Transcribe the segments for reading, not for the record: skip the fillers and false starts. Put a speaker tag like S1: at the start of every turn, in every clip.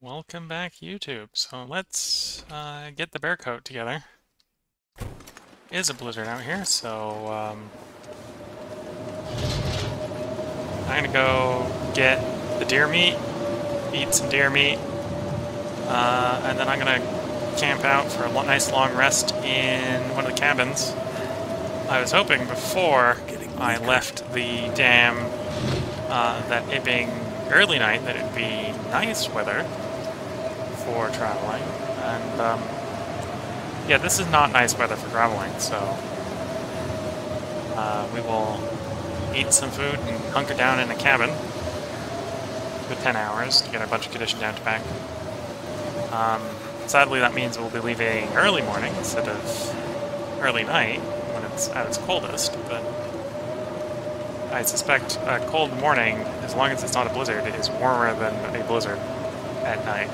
S1: Welcome back, YouTube. So let's get the bear coat together. Is a blizzard out here, so I'm gonna go get the deer meat, eat some deer meat, and then I'm gonna camp out for a nice long rest in one of the cabins. I was hoping before I left the dam that it being early night that it'd be nice weather for traveling, and yeah, this is not nice weather for traveling, so we will eat some food and hunker down in a cabin for 10 hours to get a bunch of condition down to back. Sadly, that means we'll be leaving early morning instead of early night when it's at its coldest, but I suspect a cold morning, as long as it's not a blizzard, is warmer than a blizzard at night.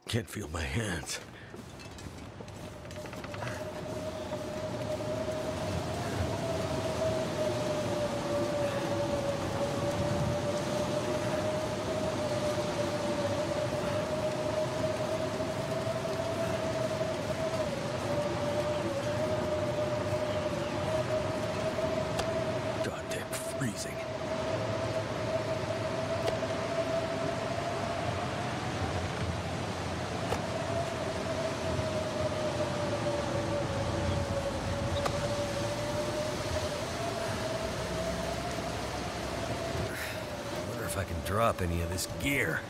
S2: Can't feel my hands. Goddamn freezing. If I can drop any of this gear.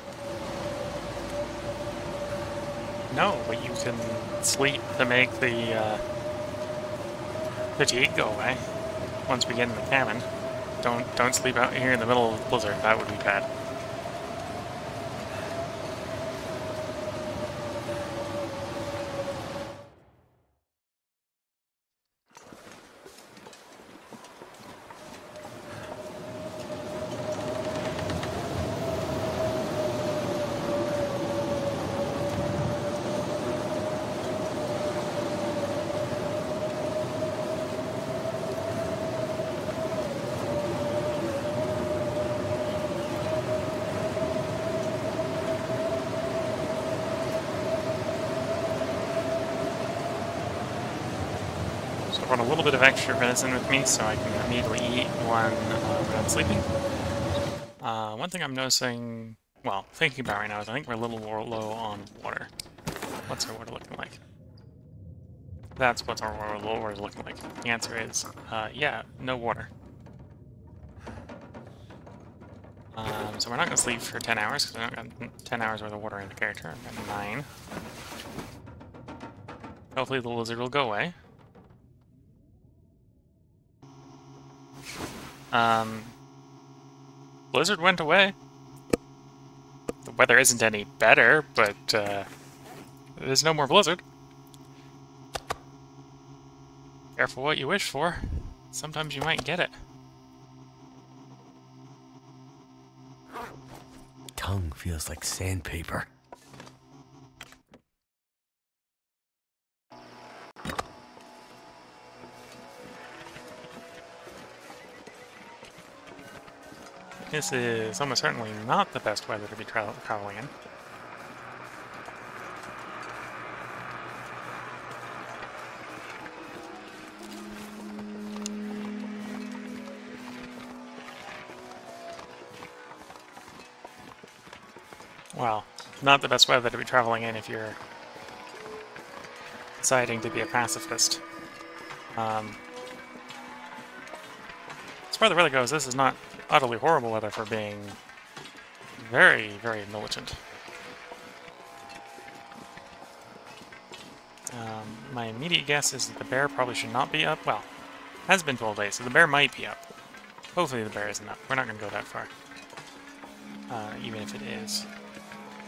S1: No, but you can sleep to make the fatigue go away once we get in the cabin. Don't sleep out here in the middle of the blizzard. That would be bad. So I brought a little bit of extra venison with me so I can immediately eat when I'm sleeping. One thing I'm noticing, well, thinking about right now is I think we're a little more low on water. What's our water looking like? That's what our water is looking like. The answer is, yeah, no water. So we're not going to sleep for 10 hours, because we don't got 10 hours worth of water in the character. I've got 9. Hopefully the lizard will go away. Blizzard went away. The weather isn't any better, but there's no more blizzard. Careful what you wish for. Sometimes you might get it.
S2: Tongue feels like sandpaper.
S1: This is almost certainly not the best weather to be traveling in. Well, not the best weather to be traveling in if you're deciding to be a pacifist. As far as the weather goes, this is not utterly horrible weather for being very, very militant. My immediate guess is that the bear probably should not be up. Well, has been 12 days, so the bear might be up. Hopefully the bear isn't up. We're not going to go that far, even if it is.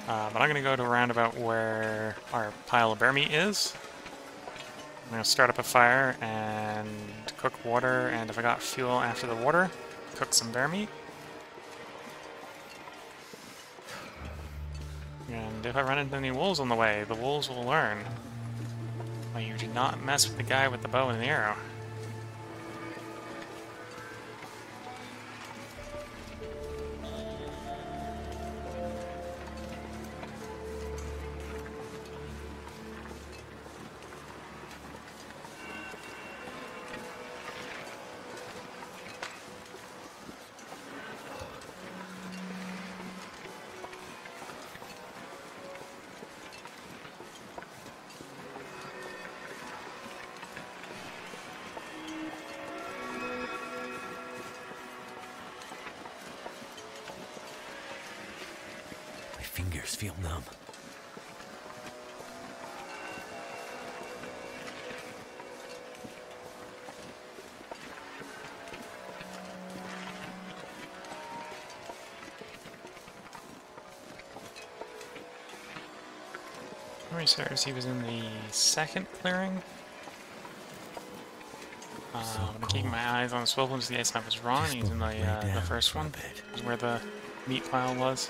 S1: But I'm going to go to a roundabout where our pile of bear meat is. I'm going to start up a fire and cook water, and if I got fuel after the water, cook some bear meat. And And if I run into any wolves on the way, the wolves will learn. Well, you do not mess with the guy with the bow and the arrow.
S2: Fingers feel numb.
S1: Memory serves he was in the second clearing. I'm keeping my eyes on the swivel to the ice I was wrong. He's in the first one. Is where the meat pile was.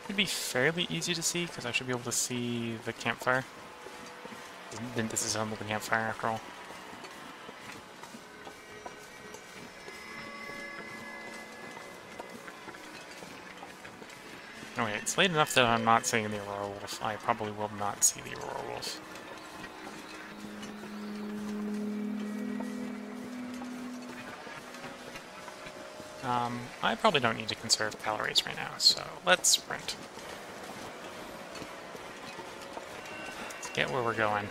S1: It'd be fairly easy to see because I should be able to see the campfire. Didn't disassemble the campfire after all. Oh wait, it's late enough that I'm not seeing the Aurora Wolf. I probably will not see the Aurora Wolf. I probably don't need to conserve calories right now, so let's sprint. Let's get where we're going.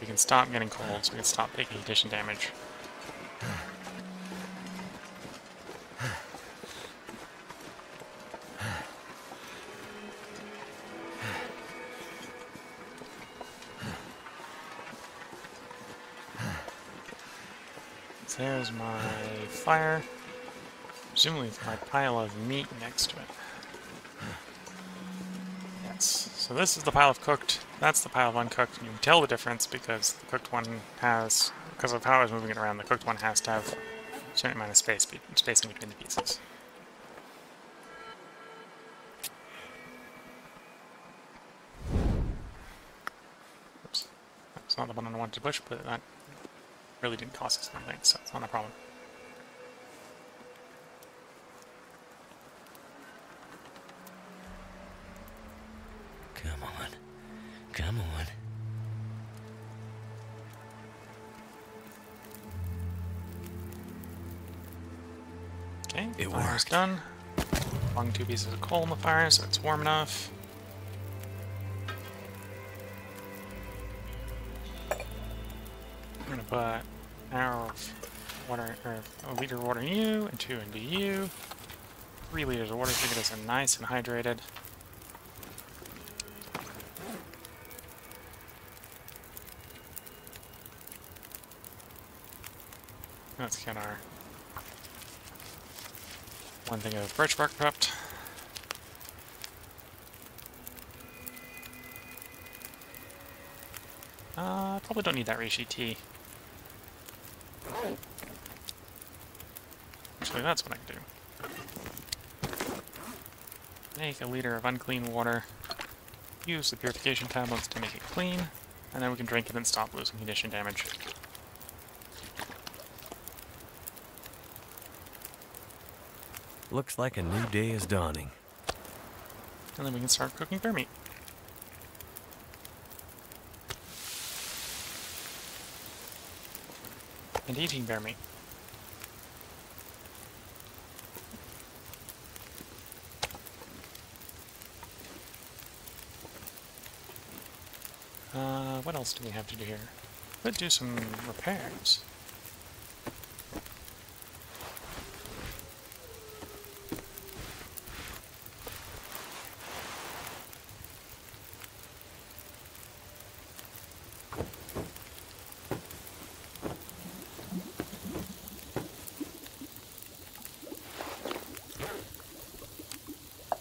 S1: We can stop getting cold, so we can stop taking addition damage. So there's my fire. Presumably with my pile of meat next to it. Yes, so this is the pile of cooked, that's the pile of uncooked, and you can tell the difference because the cooked one has, because of how I was moving it around, the cooked one has to have a certain amount of spacing between the pieces. Oops, that's not the one I wanted to push, but that really didn't cost us anything, so it's not a problem.
S2: Come on. Come on.
S1: Okay,
S2: it
S1: fire's
S2: worked.
S1: Done. Flung 2 pieces of coal in the fire, so it's warm enough. I'm gonna put an hour of water, or a liter of water in you, and 2 into you. 3 liters of water to get us nice and hydrated. Let's get our one thing of birch bark prepped. Probably don't need that reishi tea. Actually, that's what I can do. Make a liter of unclean water. Use the purification tablets to make it clean, and then we can drink it and stop losing condition damage.
S2: Looks like a new day is dawning.
S1: And then we can start cooking bear meat. And eating bear meat. What else do we have to do here? Let's do some repairs.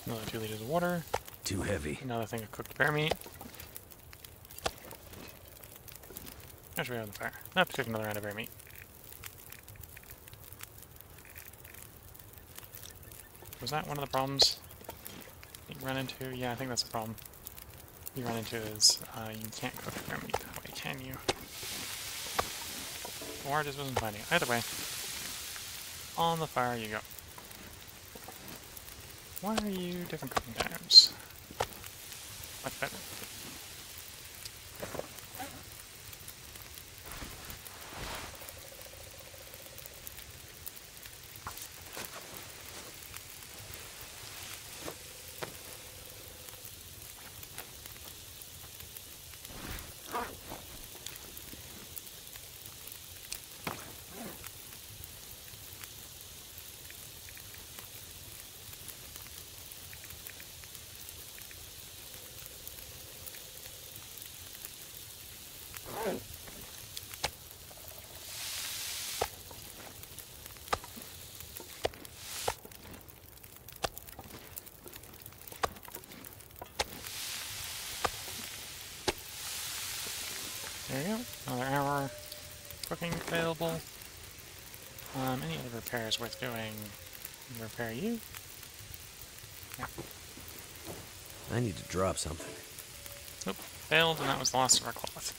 S1: Another 2 liters of water.
S2: Too heavy.
S1: Another thing of cooked bear meat. Actually, on the fire. I have to cook another round of bear meat. Was that one of the problems? You run into, yeah, I think that's a problem. You run into is you can't cook their meat that way, can you? Or it just wasn't finding it. Either way, on the fire you go. Why are you different cooking times? Much better. There you go. Another hour cooking available. Any other repairs worth doing? Repair you? Yeah.
S2: I need to drop something.
S1: Nope. Failed, and that was the loss of our cloth.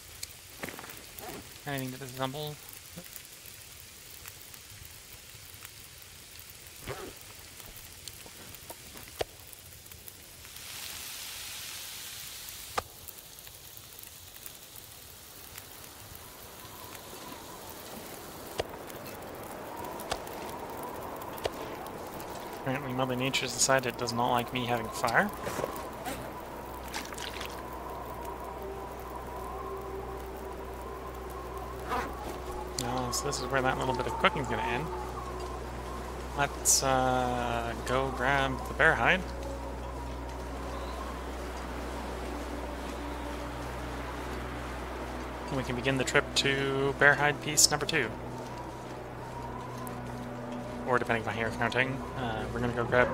S1: Anything to disassemble? Apparently Mother Nature's decided it does not like me having fire. So this is where that little bit of cooking's gonna end. Let's go grab the bear hide. And we can begin the trip to bear hide piece number 2. Or depending on how you're counting, we're gonna go grab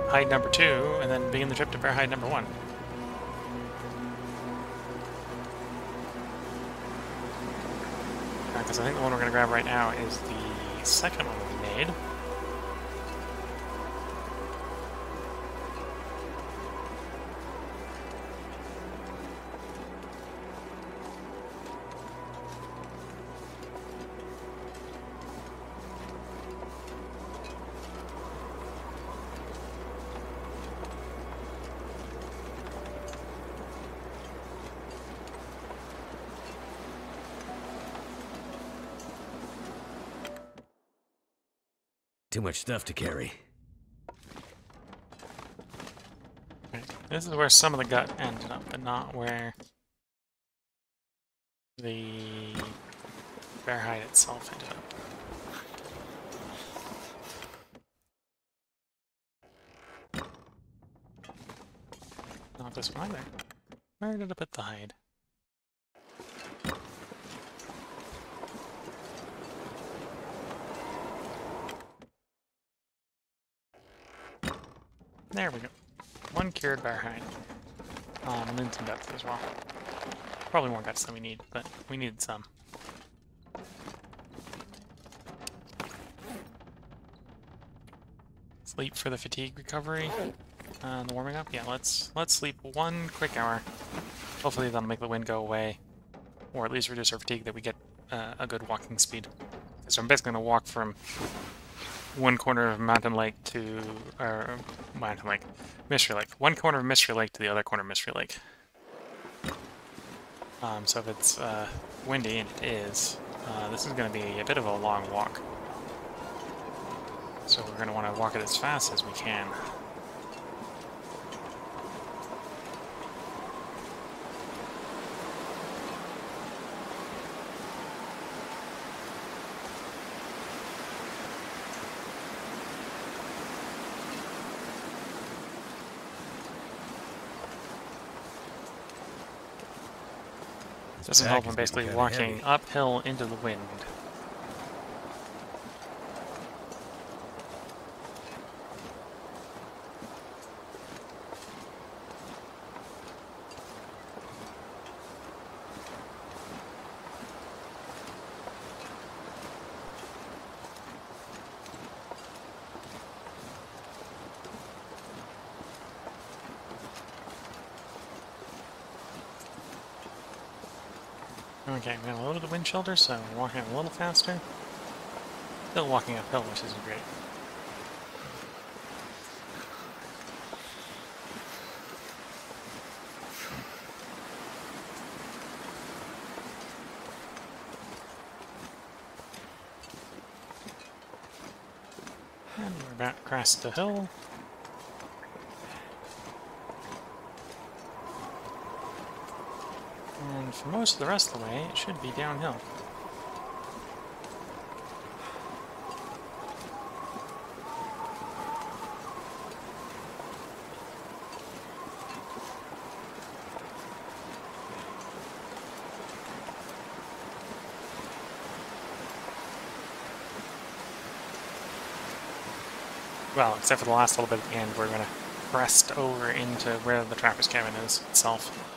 S1: hide number 2 and then begin the trip to bear hide number 1. Because I think the one we're going to grab right now is the second one we made.
S2: Too much stuff to carry.
S1: Right. This is where some of the gut ended up, but not where the bear hide itself ended up. Not this one either. Where did I put the hide? There we go. One cured bear hide. And then some guts as well. Probably more guts than we need, but we needed some. Sleep for the fatigue recovery. The warming up? Yeah, let's sleep 1 quick hour. Hopefully that'll make the wind go away. Or at least reduce our fatigue that we get a good walking speed. So I'm basically going to walk from one corner of Mountain Lake to, or Mountain Lake, Mystery Lake. One corner of Mystery Lake to the other corner of Mystery Lake. So if it's windy, and it is, this is going to be a bit of a long walk. So we're going to want to walk it as fast as we can. Doesn't help when basically walking uphill into the wind. Okay, I'm gonna lower the wind shelter, so I'm walking a little faster. Still walking uphill, which isn't great. And we're about to cross the hill. And for most of the rest of the way, it should be downhill. Well, except for the last little bit at the end, we're going to crest over into where the trapper's cabin is itself.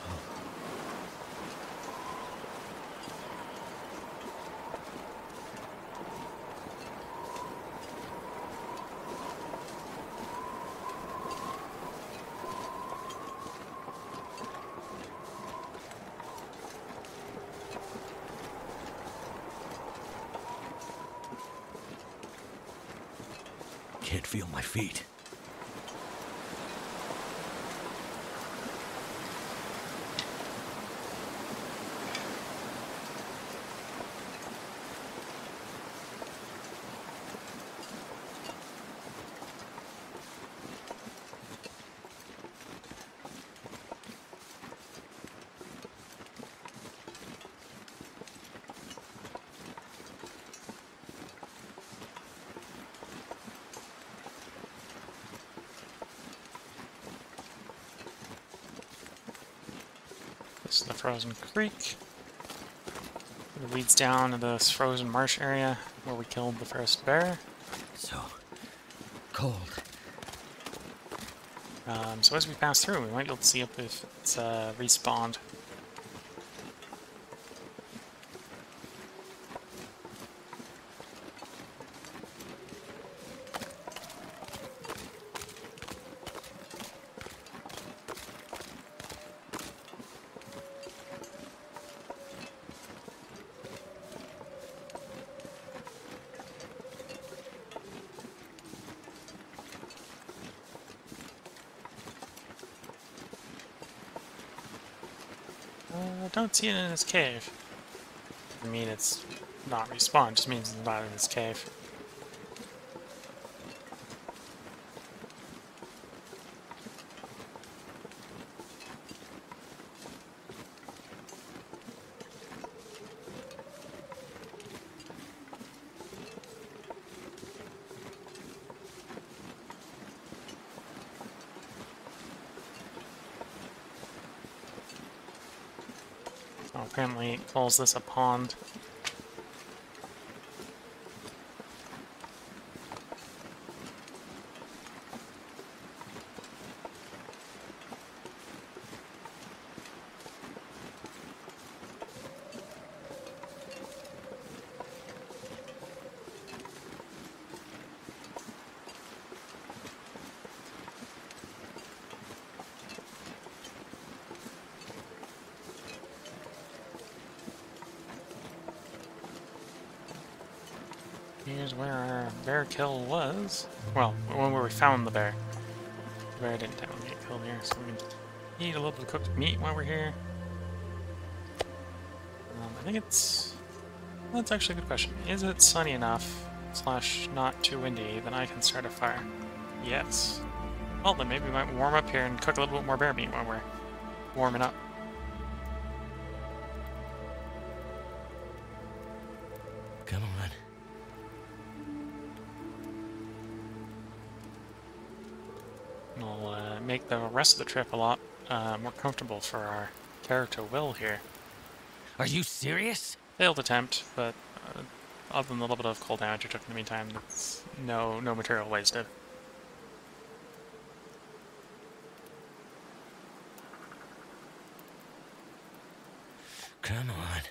S2: Can't feel my feet.
S1: This is the frozen creek. It leads down to this frozen marsh area where we killed the first bear.
S2: So cold.
S1: So as we pass through, we might be able to see if it's respawned. I don't see it in his cave. I mean, it's not respawned, just means it's not in his cave. So apparently it calls this a pond. Here's where our bear kill was. Well, when we found the bear. The bear didn't definitely get killed here, so we can eat a little bit of cooked meat while we're here. I think it's... Well, that's actually a good question. Is it sunny enough, / not too windy, that I can start a fire? Yes. Well, then maybe we might warm up here and cook a little bit more bear meat while we're warming up.
S2: Come on.
S1: It'll make the rest of the trip a lot more comfortable for our character Will here.
S2: Are you serious?
S1: Failed attempt, but other than the little bit of cold damage I took in the meantime, that's no material wasted.
S2: Come on.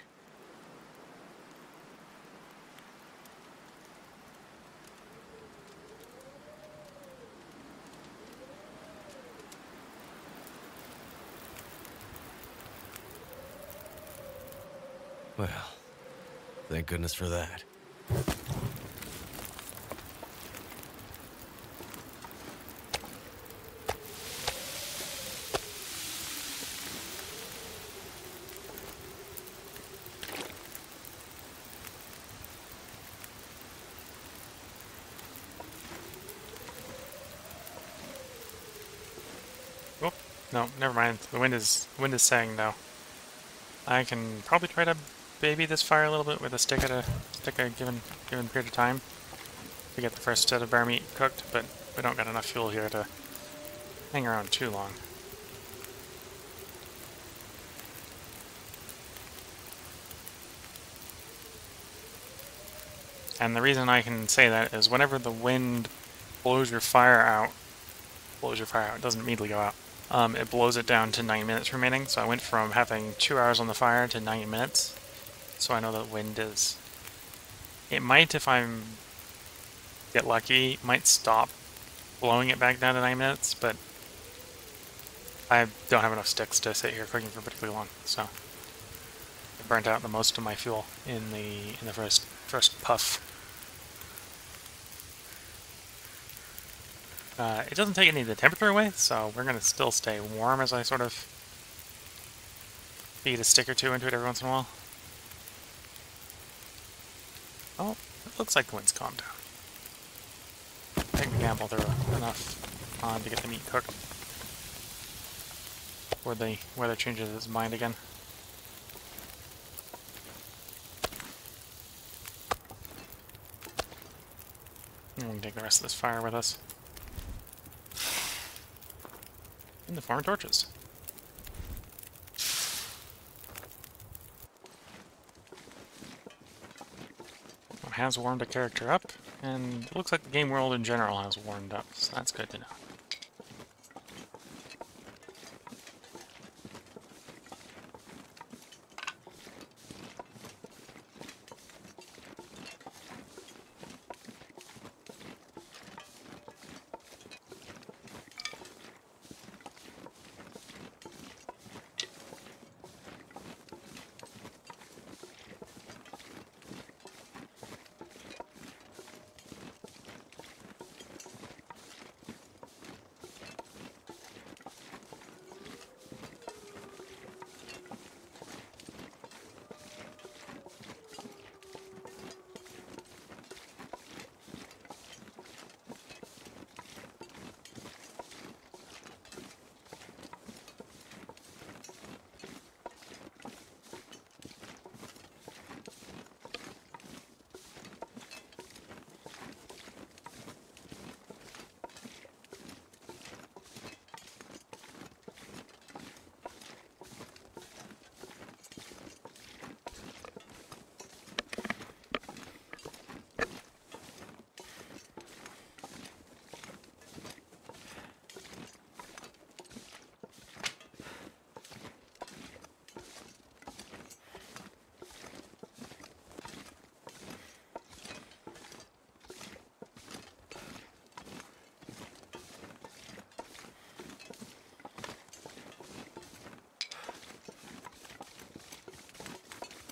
S2: Well, thank goodness for that.
S1: Oh, no, never mind. The wind is saying no. I can probably try to baby this fire a little bit with a stick at a given period of time to get the first set of bear meat cooked, but we don't got enough fuel here to hang around too long. And the reason I can say that is whenever the wind blows your fire out, it doesn't immediately go out. It blows it down to 9 minutes remaining, so I went from having 2 hours on the fire to 9 minutes. So I know that wind is... It might, if I get lucky, might stop blowing it back down to 9 minutes, but I don't have enough sticks to sit here cooking for particularly long, so I burnt out the most of my fuel in the first puff. It doesn't take any of the temperature away, so we're going to still stay warm as I sort of feed a stick or two into it every once in a while. Oh, it looks like the wind's calmed down. I can gamble through enough on to get the meat cooked before the weather changes its mind again. And we can take the rest of this fire with us. In the form of torches. It has warmed a character up, and it looks like the game world in general has warmed up, so that's good to know.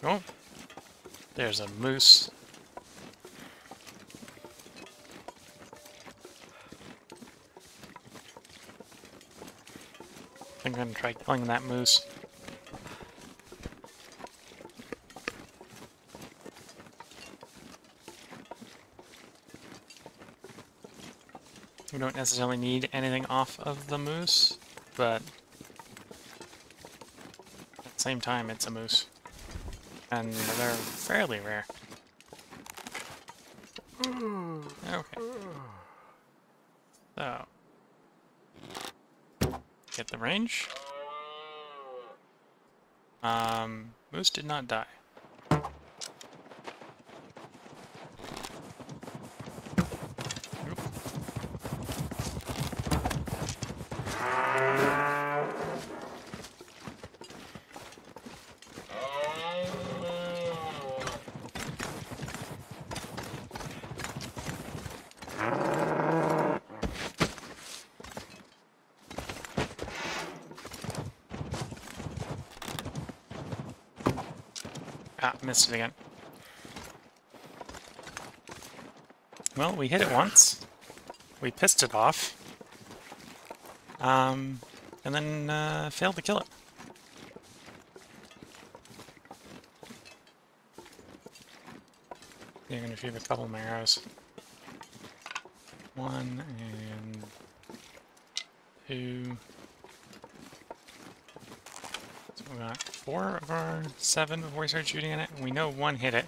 S1: Oh, there's a moose. I think I'm gonna try killing that moose. We don't necessarily need anything off of the moose, but at the same time, it's a moose. And they're fairly rare. Okay. So. Get the range. Moose did not die. Ah, missed it again. Well, we hit it once. We pissed it off. And then failed to kill it. You're gonna shoot a couple of arrows. 1 and 2. So we got 4 of our 7 before we start shooting at it. We know 1 hit it.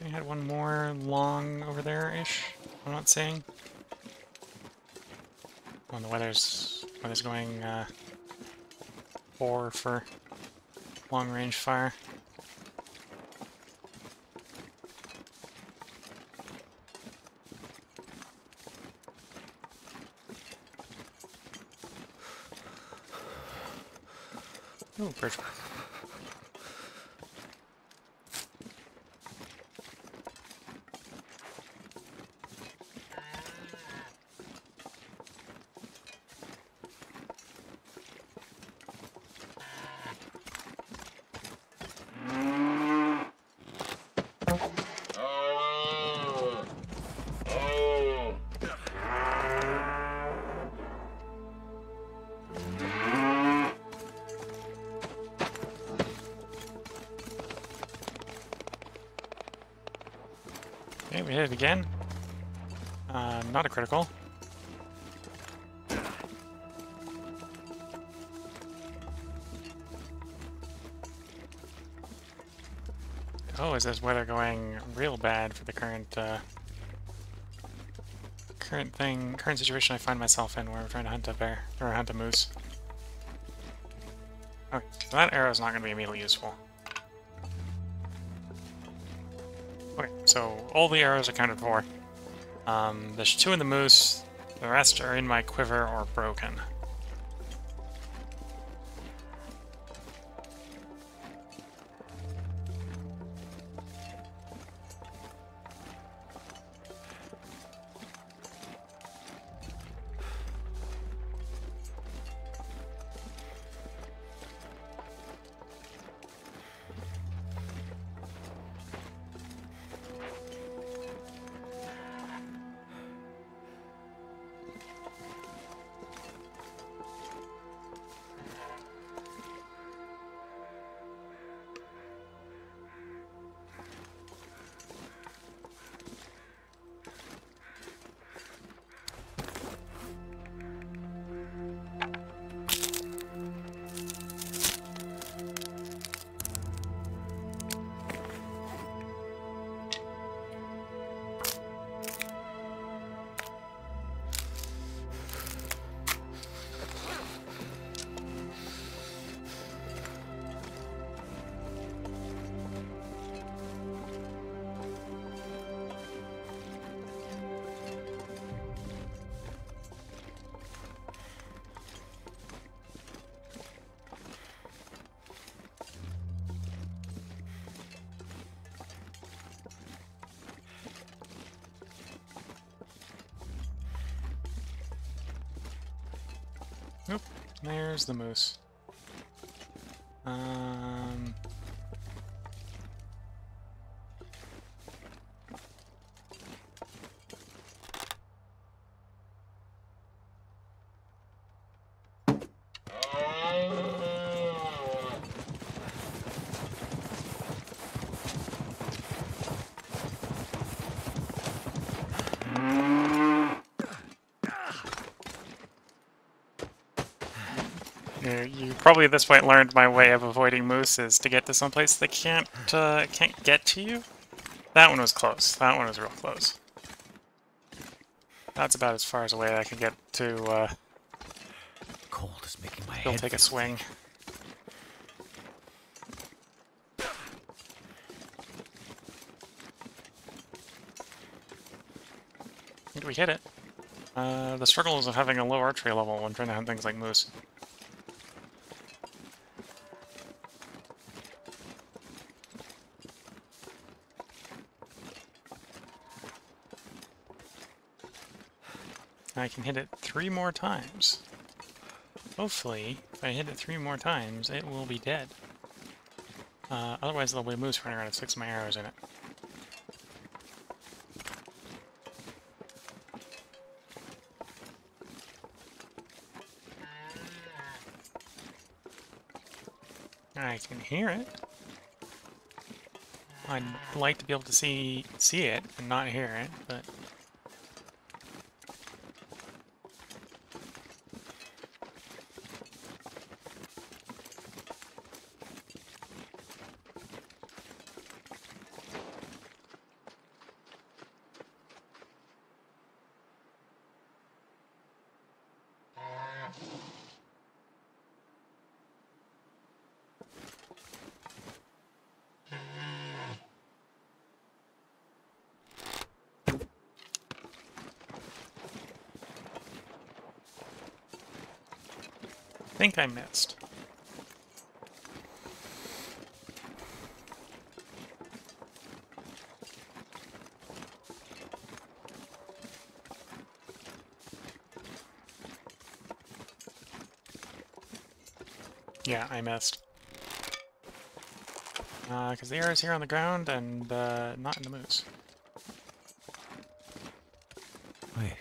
S1: We had one more long over there-ish, I'm not saying. When the weather's going 4 for long-range fire. Ooh, birch bark. Okay, we hit it again. Not a critical. Oh, is this weather going real bad for the current current situation I find myself in, where I'm trying to hunt a bear or hunt a moose? Okay, so that arrow is not going to be immediately useful. Okay, so all the arrows are accounted for. There's 2 in the moose, the rest are in my quiver or broken. Oop, there's the moose. You probably at this point learned my way of avoiding moose is to get to someplace that can't get to you. That one was close. That one was real close. That's about as far as away I can get to
S2: Cold is making my
S1: still
S2: head
S1: take a
S2: feel
S1: swing.
S2: sick.
S1: Did we hit it? The struggles of having a low archery level when trying to hunt things like moose. I can hit it 3 more times. Hopefully, if I hit it 3 more times, it will be dead. Otherwise, there'll be a moose running around and 6 of my arrows in it. I can hear it. I'd like to be able to see it and not hear it, but... I think I missed. Yeah, I missed. Because the arrow's here on the ground and not in the moose.
S2: Wait.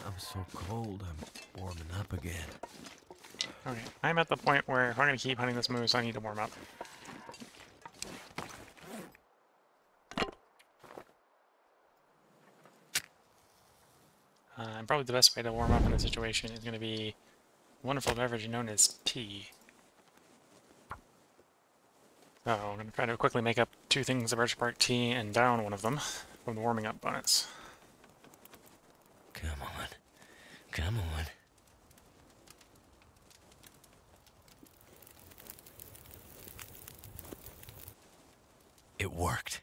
S2: I'm so cold, I'm warming up again.
S1: Okay, I'm at the point where if I'm going to keep hunting this moose, I need to warm up. And probably the best way to warm up in this situation is going to be a wonderful beverage known as tea. So I'm going to try to quickly make up 2 things of birch bark tea and down one of them from the warming up bonus.
S2: Come on. Come on. It worked.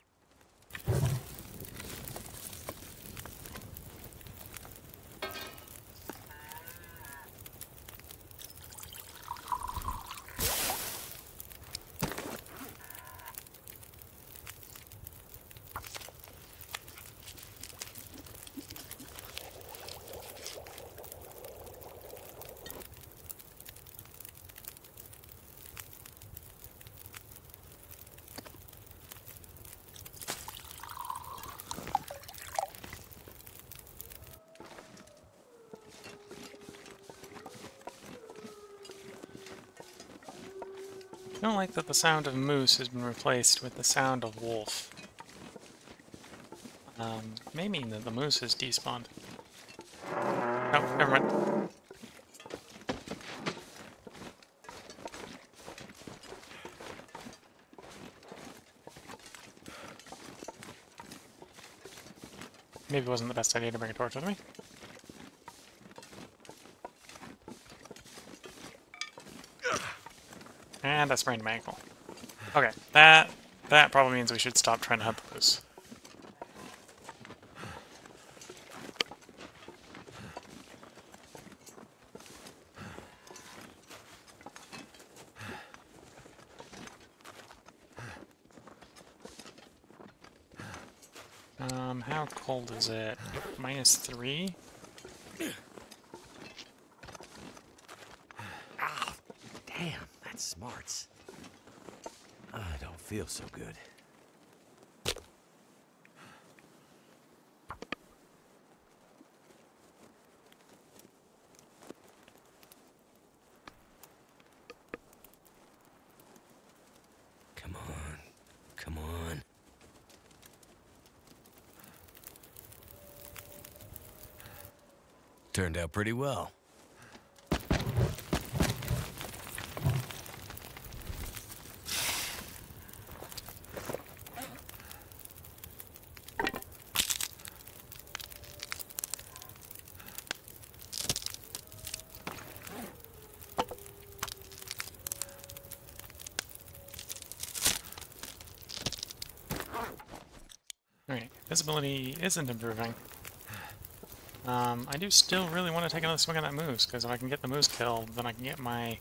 S2: I don't like that the sound of moose has been replaced with the sound of wolf. May mean that the moose has despawned. Oh, never mind. Maybe it wasn't the best idea to bring a torch with me. And I sprained my ankle. Okay, that probably means we should stop trying to hunt the moose. How cold is it? -3? Ah, damn, that smarts. I don't feel so good. Come on. Come on. Turned out pretty well.
S1: visibility isn't improving. I do still really want to take another swing at that moose, because if I can get the moose killed, then I can get my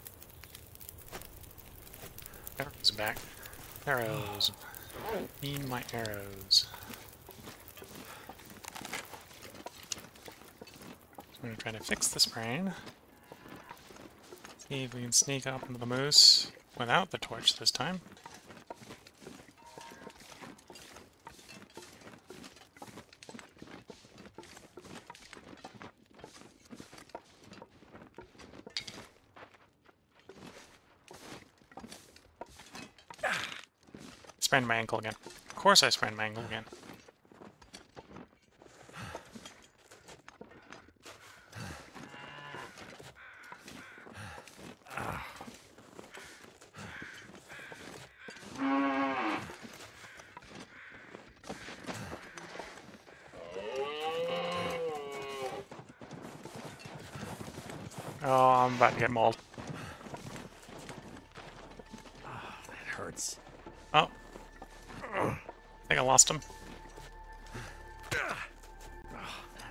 S1: arrows back. Arrows. Need my arrows. So I'm going to try to fix the sprain. See if we can sneak up into the moose without the torch this time. Sprained my ankle again. Of course I sprained my ankle again. Oh, I'm about to get mauled.
S2: That hurts.
S1: Oh. I think I lost him.
S2: That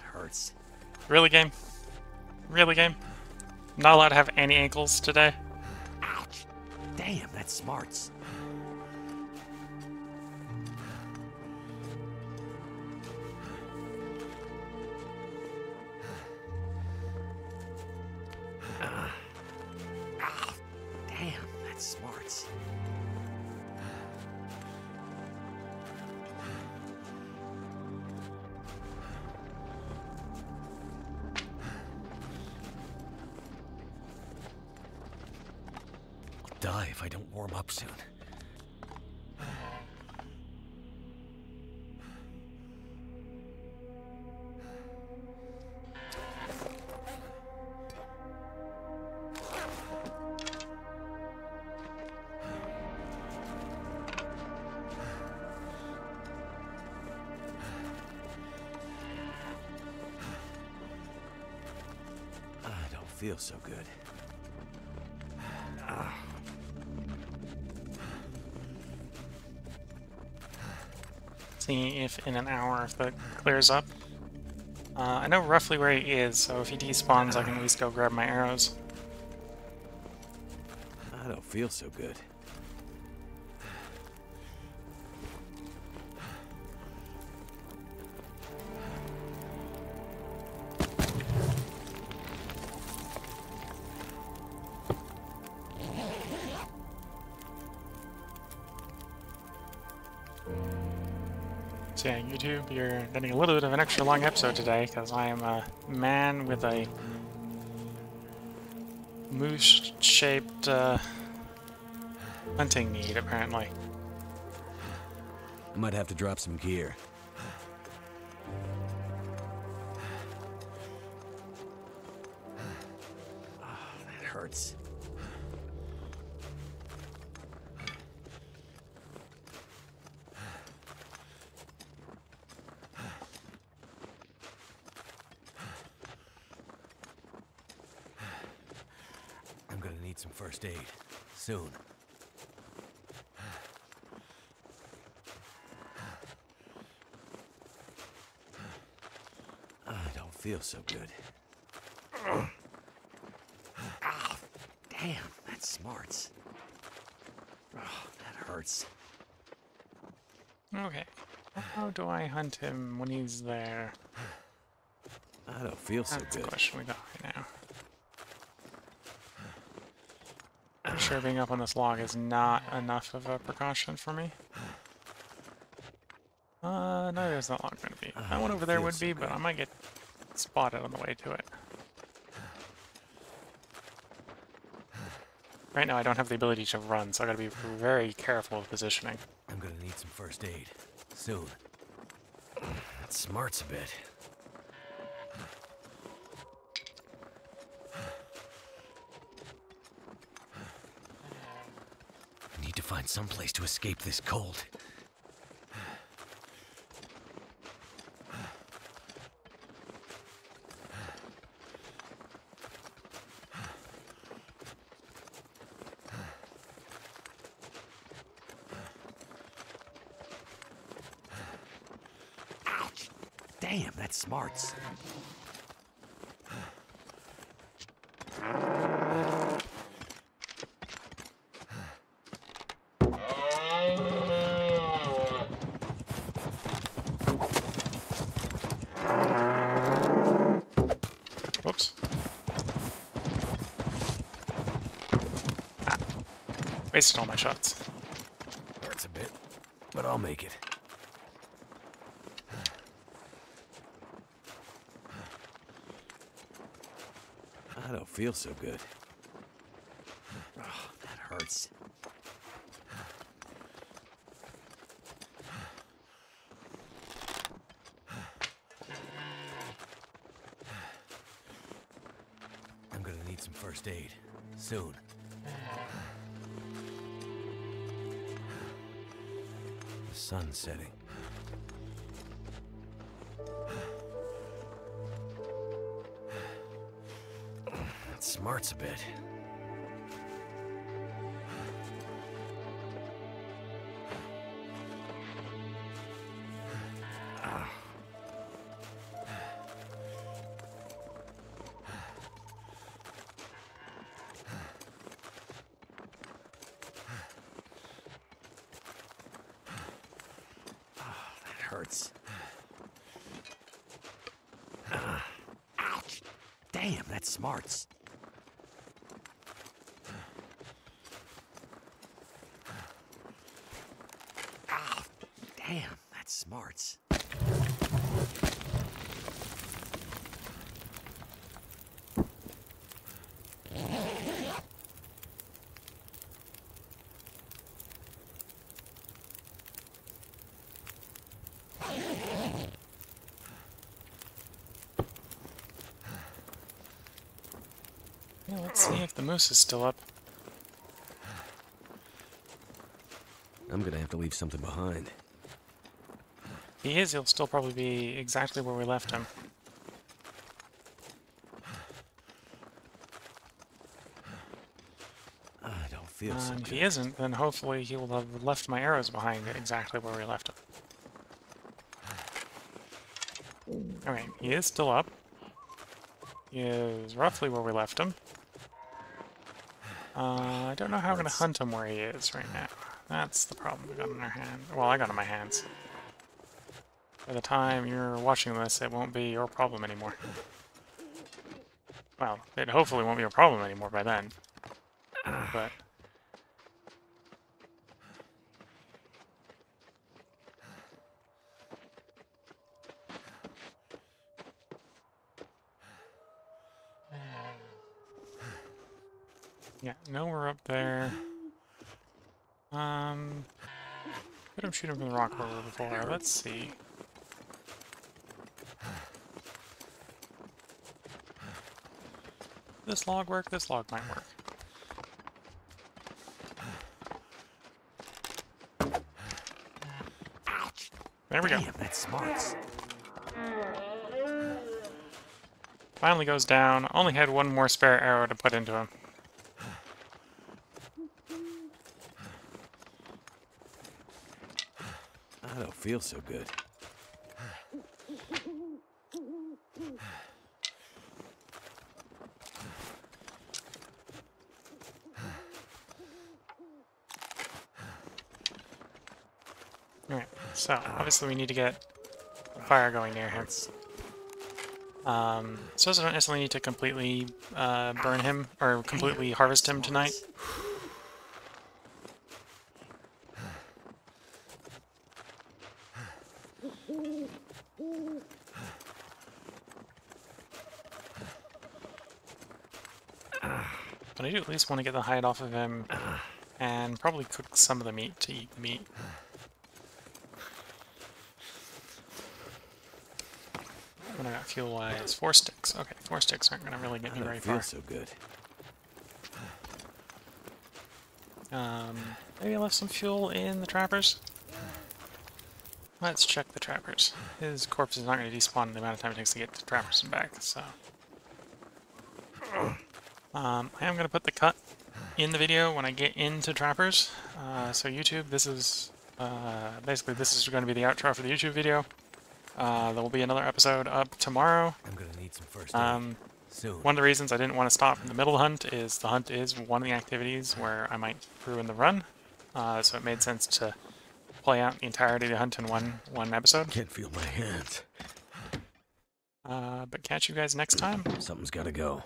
S2: hurts.
S1: Really, game? Really, game? I'm not allowed to have any ankles today?
S2: Ouch! Damn, that smarts. Damn, that smarts. I'll die if I don't warm up soon. I don't feel so good.
S1: See if in an hour if that clears up. I know roughly where he is, so if he despawns I can at least go grab my arrows.
S2: I don't feel so good.
S1: So yeah, YouTube, you're getting a little bit of an extra long episode today, because I am a man with a moose-shaped hunting need, apparently.
S2: I might have to drop some gear. That hurts. I'm gonna need some first aid soon. I don't feel so good. Damn, that smarts. That hurts.
S1: Okay. How do I hunt him when he's there?
S2: I don't feel so
S1: That's the
S2: good.
S1: question we got right now. I'm sure being up on this log is not enough of a precaution for me. Neither is that log going to be. That one over there would be, but I might get spotted on the way to it. Right now I don't have the ability to run, so I gotta be very careful with positioning.
S2: I'm gonna need some first aid soon. That smarts a bit. I need to find some place to escape this cold. Damn, that's smarts.
S1: Whoops. Ah. Wasted all my shots.
S2: Hurts a bit, but I'll make it. I don't feel so good. Oh, that hurts. I'm gonna need some first aid. Soon. The sun's setting. That smarts a bit. Hurts. Ouch! Damn, that smarts. Ah, damn, that smarts.
S1: Yeah, let's see if the moose is still up.
S2: I'm gonna have to leave something behind.
S1: If he is, he'll still probably be exactly where we left him.
S2: I don't feel so
S1: And
S2: good.
S1: if he isn't, then hopefully he will have left my arrows behind exactly where we left him. Okay, he is still up. He is roughly where we left him. I don't know how I'm going to hunt him where he is right now. That's the problem we got in our hand. Well, I got in my hands. By the time you're watching this, it won't be your problem anymore. Well, it hopefully won't be your problem anymore by then. But... yeah, no, we're up there. Could have shoot him from the rock over before. Let's see. This log work? This log might work.
S2: Ouch!
S1: There we go.
S2: Damn, that smarts.
S1: Finally goes down. Only had one more spare arrow to put into him.
S2: I don't feel so good.
S1: Alright, so obviously we need to get a fire going near him. So I don't necessarily need to completely burn him, or completely harvest him tonight. But I do at least want to get the hide off of him, and probably cook some of the meat to eat the meat. What I got fuel-wise? 4 sticks. Okay, 4 sticks aren't going to really get me very far.
S2: I don't feel so good.
S1: Maybe I left some fuel in the trappers? Let's check the trappers. His corpse is not going to despawn in the amount of time it takes to get the trappers and back, so... I am going to put the cut in the video when I get into trappers. So YouTube, this is... basically, this is going to be the outro for the YouTube video. There will be another episode up tomorrow.
S2: I'm gonna need some first aid. Soon.
S1: One of the reasons I didn't want to stop in the middle of the hunt is one of the activities where I might ruin the run. So it made sense to play out the entirety of the hunt in one episode.
S2: Can't feel my hands.
S1: But catch you guys next time.
S2: Something's gotta go.